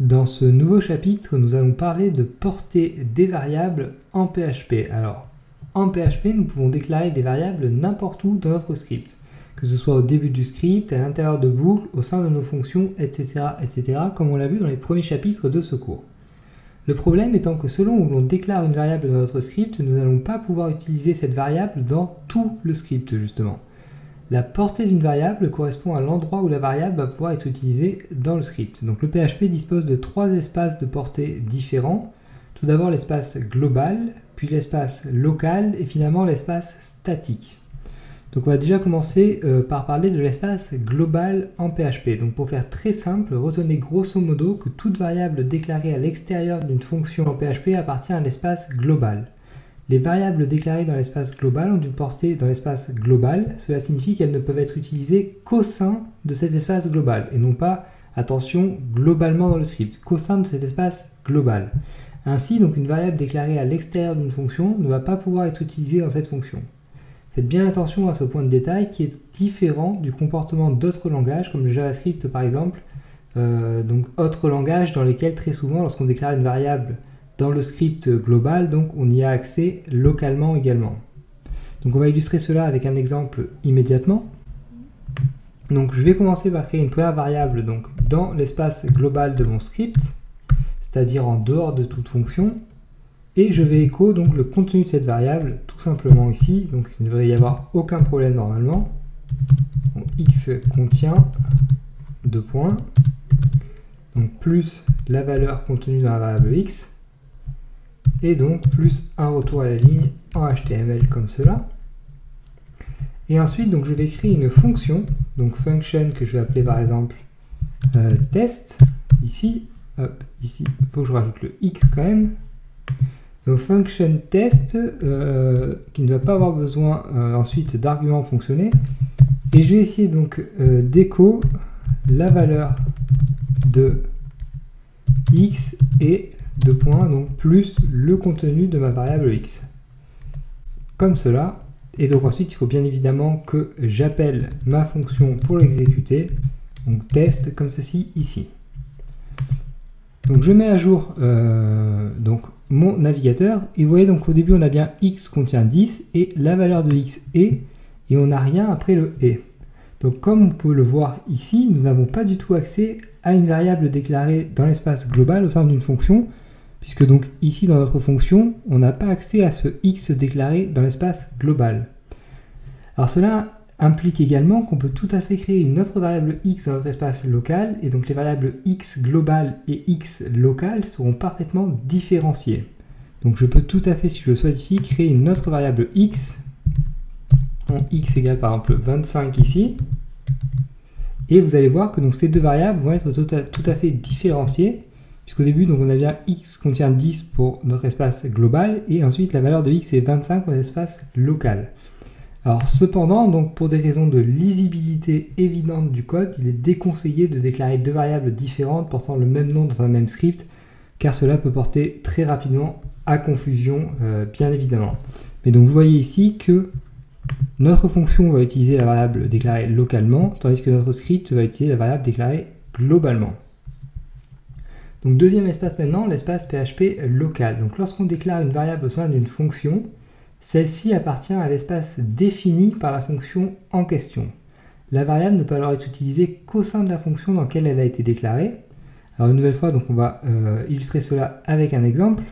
Dans ce nouveau chapitre, nous allons parler de portée des variables en PHP. Alors, en PHP, nous pouvons déclarer des variables n'importe où dans notre script, que ce soit au début du script, à l'intérieur de boucles, au sein de nos fonctions, etc., etc., comme on l'a vu dans les premiers chapitres de ce cours. Le problème étant que selon où l'on déclare une variable dans notre script, nous n'allons pas pouvoir utiliser cette variable dans tout le script, justement. La portée d'une variable correspond à l'endroit où la variable va pouvoir être utilisée dans le script. Donc le PHP dispose de trois espaces de portée différents. Tout d'abord l'espace global, puis l'espace local et finalement l'espace statique. Donc on va déjà commencer par parler de l'espace global en PHP. Donc pour faire très simple, retenez grosso modo que toute variable déclarée à l'extérieur d'une fonction en PHP appartient à l'espace global. Les variables déclarées dans l'espace global ont une portée dans l'espace global. Cela signifie qu'elles ne peuvent être utilisées qu'au sein de cet espace global et non pas, attention, globalement dans le script, qu'au sein de cet espace global. Ainsi, donc une variable déclarée à l'extérieur d'une fonction ne va pas pouvoir être utilisée dans cette fonction. Faites bien attention à ce point de détail qui est différent du comportement d'autres langages comme le JavaScript par exemple, donc autres langages dans lesquels très souvent lorsqu'on déclare une variable dans le script global, donc on y a accès localement également. Donc on va illustrer cela avec un exemple immédiatement. Donc je vais commencer par créer une première variable donc, dans l'espace global de mon script, c'est-à-dire en dehors de toute fonction, et je vais écho donc le contenu de cette variable tout simplement ici, donc il ne devrait y avoir aucun problème normalement. Donc, x contient 2 points, donc plus la valeur contenue dans la variable x, et donc plus un retour à la ligne en HTML comme cela. Et ensuite donc je vais créer une fonction, donc function que je vais appeler par exemple test, ici, hop, ici, il faut que je rajoute le x quand même. Donc function test qui ne va pas avoir besoin ensuite d'arguments fonctionnés. Et je vais essayer donc d'écho la valeur de x et 2 points, donc plus le contenu de ma variable x. Comme cela. Et donc ensuite, il faut bien évidemment que j'appelle ma fonction pour l'exécuter. Donc test comme ceci ici. Donc je mets à jour donc mon navigateur. Et vous voyez donc au début, on a bien x contient 10 et la valeur de x est. Et on n'a rien après le et. Donc comme vous pouvez le voir ici, nous n'avons pas du tout accès à une variable déclarée dans l'espace global au sein d'une fonction, puisque donc ici dans notre fonction, on n'a pas accès à ce x déclaré dans l'espace global. Alors cela implique également qu'on peut tout à fait créer une autre variable x dans notre espace local, et donc les variables x global et x local seront parfaitement différenciées. Donc je peux tout à fait, si je le souhaite ici, créer une autre variable x, en x égale par exemple 25 ici, et vous allez voir que donc, ces deux variables vont être tout à fait différenciées, puisqu'au début, donc, on a bien x contient 10 pour notre espace global, et ensuite la valeur de x est 25 pour l'espace local. Alors cependant, donc, pour des raisons de lisibilité évidente du code, il est déconseillé de déclarer deux variables différentes portant le même nom dans un même script, car cela peut porter très rapidement à confusion, bien évidemment. Mais donc vous voyez ici que notre fonction va utiliser la variable déclarée localement, tandis que notre script va utiliser la variable déclarée globalement. Donc deuxième espace maintenant, l'espace PHP local. Donc lorsqu'on déclare une variable au sein d'une fonction, celle-ci appartient à l'espace défini par la fonction en question. La variable ne peut alors être utilisée qu'au sein de la fonction dans laquelle elle a été déclarée. Alors une nouvelle fois, donc on va illustrer cela avec un exemple.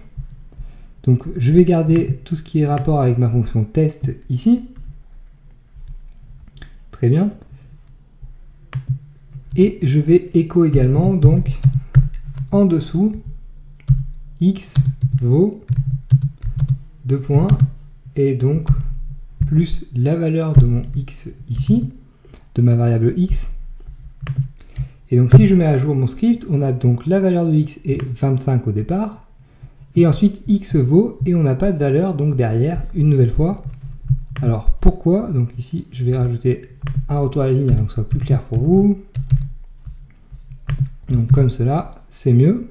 Donc je vais garder tout ce qui est rapport avec ma fonction test ici. Très bien. Et je vais écho également donc en dessous x vaut 2 points et donc plus la valeur de mon x ici, de ma variable x. Et donc si je mets à jour mon script, on a donc la valeur de x est 25 au départ, et ensuite x vaut, et on n'a pas de valeur donc derrière une nouvelle fois. Alors pourquoi? Donc ici je vais rajouter un retour à la ligne afin que ce soit plus clair pour vous. Donc comme cela, c'est mieux.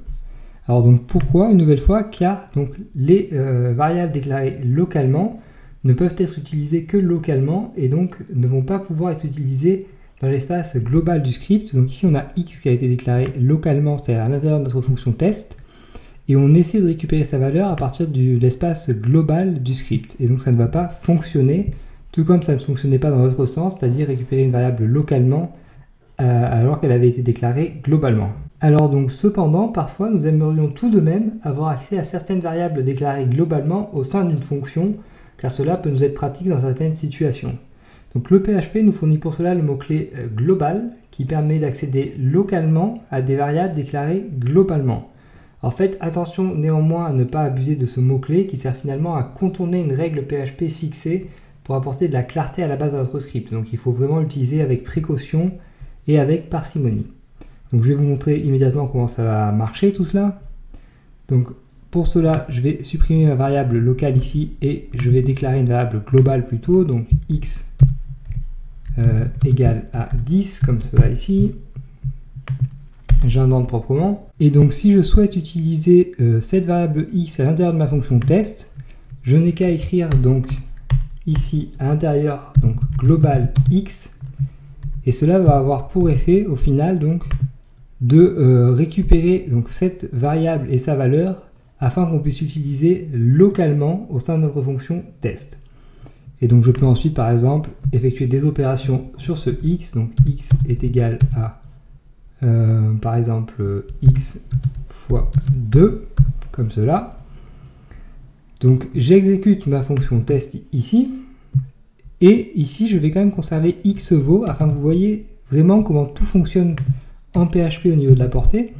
Alors donc pourquoi une nouvelle fois? Car donc les variables déclarées localement ne peuvent être utilisées que localement et donc ne vont pas pouvoir être utilisées dans l'espace global du script. Donc ici on a x qui a été déclaré localement, c'est-à-dire à l'intérieur de notre fonction test, et on essaie de récupérer sa valeur à partir de l'espace global du script. Et donc ça ne va pas fonctionner, tout comme ça ne fonctionnait pas dans l'autre sens, c'est-à-dire récupérer une variable localement alors qu'elle avait été déclarée globalement. Alors donc cependant, parfois nous aimerions tout de même avoir accès à certaines variables déclarées globalement au sein d'une fonction, car cela peut nous être pratique dans certaines situations. Donc le PHP nous fournit pour cela le mot-clé global, qui permet d'accéder localement à des variables déclarées globalement. En fait, attention néanmoins à ne pas abuser de ce mot-clé qui sert finalement à contourner une règle PHP fixée pour apporter de la clarté à la base de notre script. Donc il faut vraiment l'utiliser avec précaution et avec parcimonie. Donc je vais vous montrer immédiatement comment ça va marcher tout cela. Donc pour cela, je vais supprimer ma variable locale ici et je vais déclarer une variable globale plutôt, donc x égale à 10 comme cela ici. J'indente proprement. Et donc si je souhaite utiliser cette variable x à l'intérieur de ma fonction test, je n'ai qu'à écrire donc ici à l'intérieur donc global x, et cela va avoir pour effet au final donc de récupérer donc cette variable et sa valeur afin qu'on puisse l'utiliser localement au sein de notre fonction test. Et donc je peux ensuite par exemple effectuer des opérations sur ce x, donc x est égal à par exemple x fois 2, comme cela. Donc j'exécute ma fonction test ici, et ici je vais quand même conserver x vaut afin que vous voyez vraiment comment tout fonctionne en PHP au niveau de la portée.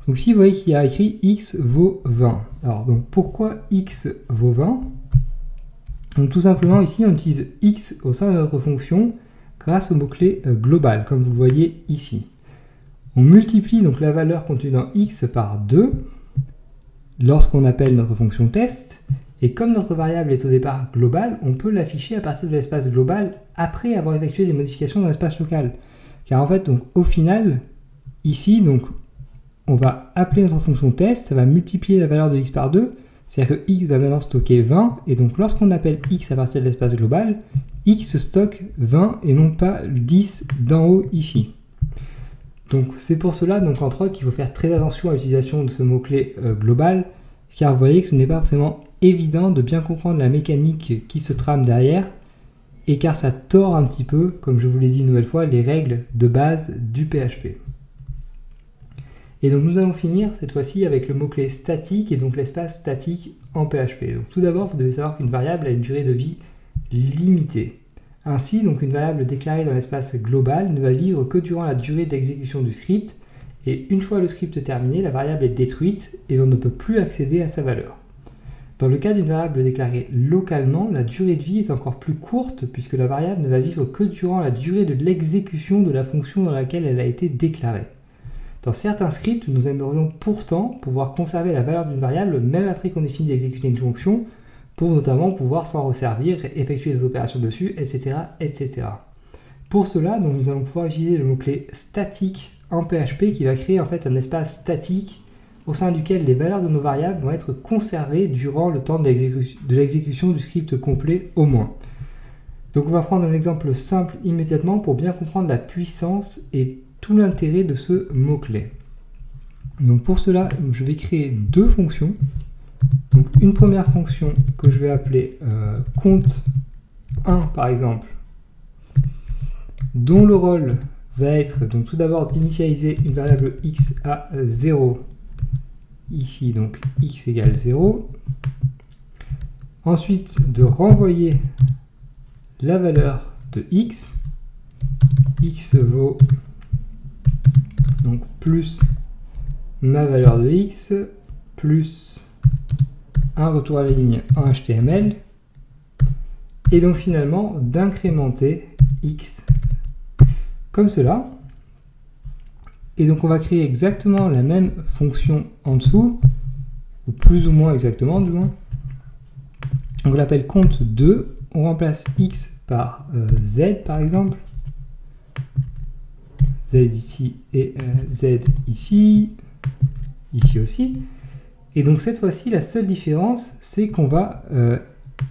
Donc ici vous voyez qu'il y a écrit x vaut 20. Alors donc pourquoi x vaut 20? Donc tout simplement ici on utilise x au sein de notre fonction grâce au mot-clé global, comme vous le voyez ici. On multiplie donc la valeur contenue dans x par 2 lorsqu'on appelle notre fonction test, et comme notre variable est au départ globale, on peut l'afficher à partir de l'espace global après avoir effectué des modifications dans l'espace local. Car en fait, donc, au final, ici, donc, on va appeler notre fonction test, ça va multiplier la valeur de x par 2, c'est-à-dire que x va maintenant stocker 20, et donc lorsqu'on appelle x à partir de l'espace global, x stocke 20 et non pas 10 d'en haut ici. Donc c'est pour cela, donc entre autres, qu'il faut faire très attention à l'utilisation de ce mot-clé global, car vous voyez que ce n'est pas vraiment évident de bien comprendre la mécanique qui se trame derrière, et car ça tord un petit peu, comme je vous l'ai dit une nouvelle fois, les règles de base du PHP. Et donc nous allons finir cette fois-ci avec le mot-clé statique et donc l'espace statique en PHP. Donc tout d'abord, vous devez savoir qu'une variable a une durée de vie limitée. Ainsi, donc une variable déclarée dans l'espace global ne va vivre que durant la durée d'exécution du script, et une fois le script terminé, la variable est détruite et l'on ne peut plus accéder à sa valeur. Dans le cas d'une variable déclarée localement, la durée de vie est encore plus courte puisque la variable ne va vivre que durant la durée de l'exécution de la fonction dans laquelle elle a été déclarée. Dans certains scripts, nous aimerions pourtant pouvoir conserver la valeur d'une variable même après qu'on ait fini d'exécuter une fonction, pour notamment pouvoir s'en resservir, effectuer des opérations dessus, etc. etc. Pour cela, donc, nous allons pouvoir utiliser le mot-clé statique en PHP qui va créer en fait un espace statique au sein duquel les valeurs de nos variables vont être conservées durant le temps de l'exécution du script complet au moins. Donc on va prendre un exemple simple immédiatement pour bien comprendre la puissance et tout l'intérêt de ce mot-clé. Donc pour cela, je vais créer deux fonctions. Donc une première fonction que je vais appeler compte 1 par exemple, dont le rôle va être donc tout d'abord d'initialiser une variable x à 0, ici donc x égale 0, ensuite de renvoyer la valeur de x vaut donc plus ma valeur de x plus un retour à la ligne en HTML, et donc finalement d'incrémenter x comme cela. Et donc on va créer exactement la même fonction en dessous, ou plus ou moins exactement du moins. Donc on l'appelle compte 2, on remplace x par z par exemple, z ici et z ici, ici aussi. Et donc cette fois-ci, la seule différence, c'est qu'on va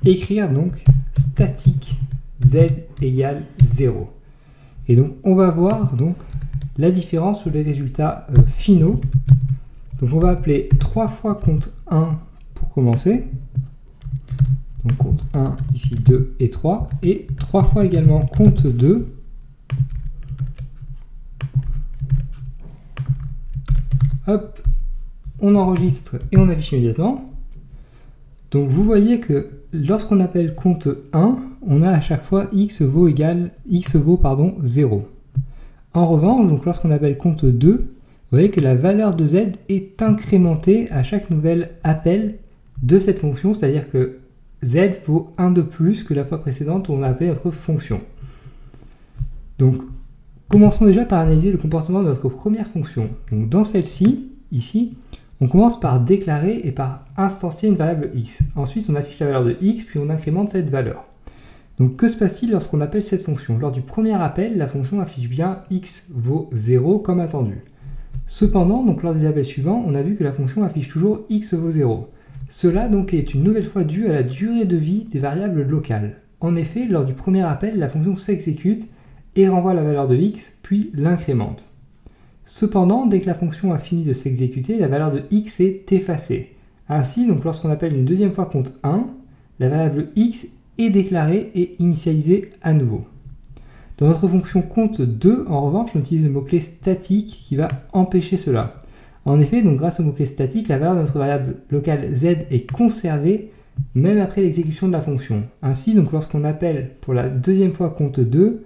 écrire donc statique z égale 0. Et donc on va voir donc la différence sur les résultats finaux. Donc on va appeler 3 fois compte 1 pour commencer. Donc compte 1, ici 2 et 3. Et 3 fois également compte 2. Hop, on enregistre et on affiche immédiatement. Donc vous voyez que lorsqu'on appelle compte 1, on a à chaque fois x vaut 0. En revanche, donc lorsqu'on appelle compte 2, vous voyez que la valeur de z est incrémentée à chaque nouvel appel de cette fonction, c'est-à-dire que z vaut 1 de plus que la fois précédente où on a appelé notre fonction. Donc, commençons déjà par analyser le comportement de notre première fonction. Donc dans celle-ci, ici, on commence par déclarer et par instancier une variable x. Ensuite, on affiche la valeur de x, puis on incrémente cette valeur. Donc que se passe-t-il lorsqu'on appelle cette fonction? Lors du premier appel, la fonction affiche bien x vaut 0 comme attendu. Cependant, donc lors des appels suivants, on a vu que la fonction affiche toujours x vaut 0. Cela donc est une nouvelle fois dû à la durée de vie des variables locales. En effet, lors du premier appel, la fonction s'exécute et renvoie la valeur de x, puis l'incrémente. Cependant, dès que la fonction a fini de s'exécuter, la valeur de x est effacée. Ainsi, donc lorsqu'on appelle une deuxième fois compte 1, la variable x est déclarée et initialisée à nouveau. Dans notre fonction compte 2, en revanche, on utilise le mot-clé statique qui va empêcher cela. En effet, donc grâce au mot-clé statique, la valeur de notre variable locale z est conservée même après l'exécution de la fonction. Ainsi, donc lorsqu'on appelle pour la deuxième fois compte 2,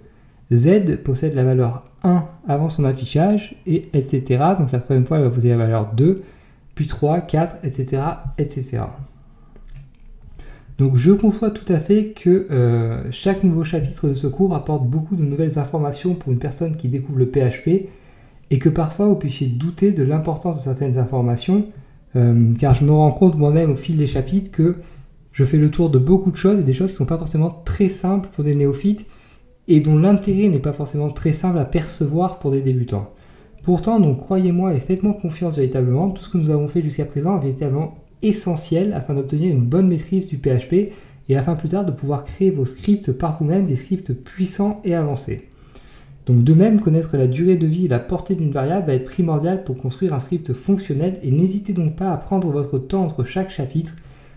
z possède la valeur 1 avant son affichage, et etc. Donc la troisième fois, elle va posséder la valeur 2, puis 3, 4, etc. etc. Donc je conçois tout à fait que chaque nouveau chapitre de ce cours apporte beaucoup de nouvelles informations pour une personne qui découvre le PHP, et que parfois vous puissiez douter de l'importance de certaines informations, car je me rends compte moi-même au fil des chapitres que je fais le tour de beaucoup de choses, et des choses qui ne sont pas forcément très simples pour des néophytes, et dont l'intérêt n'est pas forcément très simple à percevoir pour des débutants. Pourtant, donc croyez-moi et faites-moi confiance véritablement, tout ce que nous avons fait jusqu'à présent est véritablement essentiel afin d'obtenir une bonne maîtrise du PHP et afin plus tard de pouvoir créer vos scripts par vous-même, des scripts puissants et avancés. Donc de même, connaître la durée de vie et la portée d'une variable va être primordial pour construire un script fonctionnel, et n'hésitez donc pas à prendre votre temps entre chaque chapitre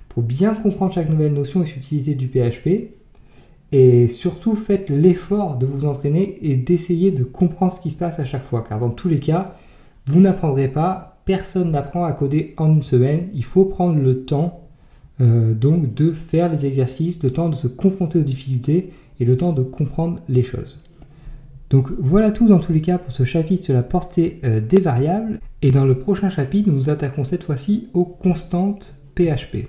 pour bien comprendre chaque nouvelle notion et subtilité du PHP. Et surtout, faites l'effort de vous entraîner et d'essayer de comprendre ce qui se passe à chaque fois, car dans tous les cas, vous n'apprendrez pas, personne n'apprend à coder en une semaine. Il faut prendre le temps donc de faire les exercices, le temps de se confronter aux difficultés et le temps de comprendre les choses. Donc voilà tout dans tous les cas pour ce chapitre sur la portée des variables, et dans le prochain chapitre, nous nous attaquons cette fois-ci aux constantes PHP.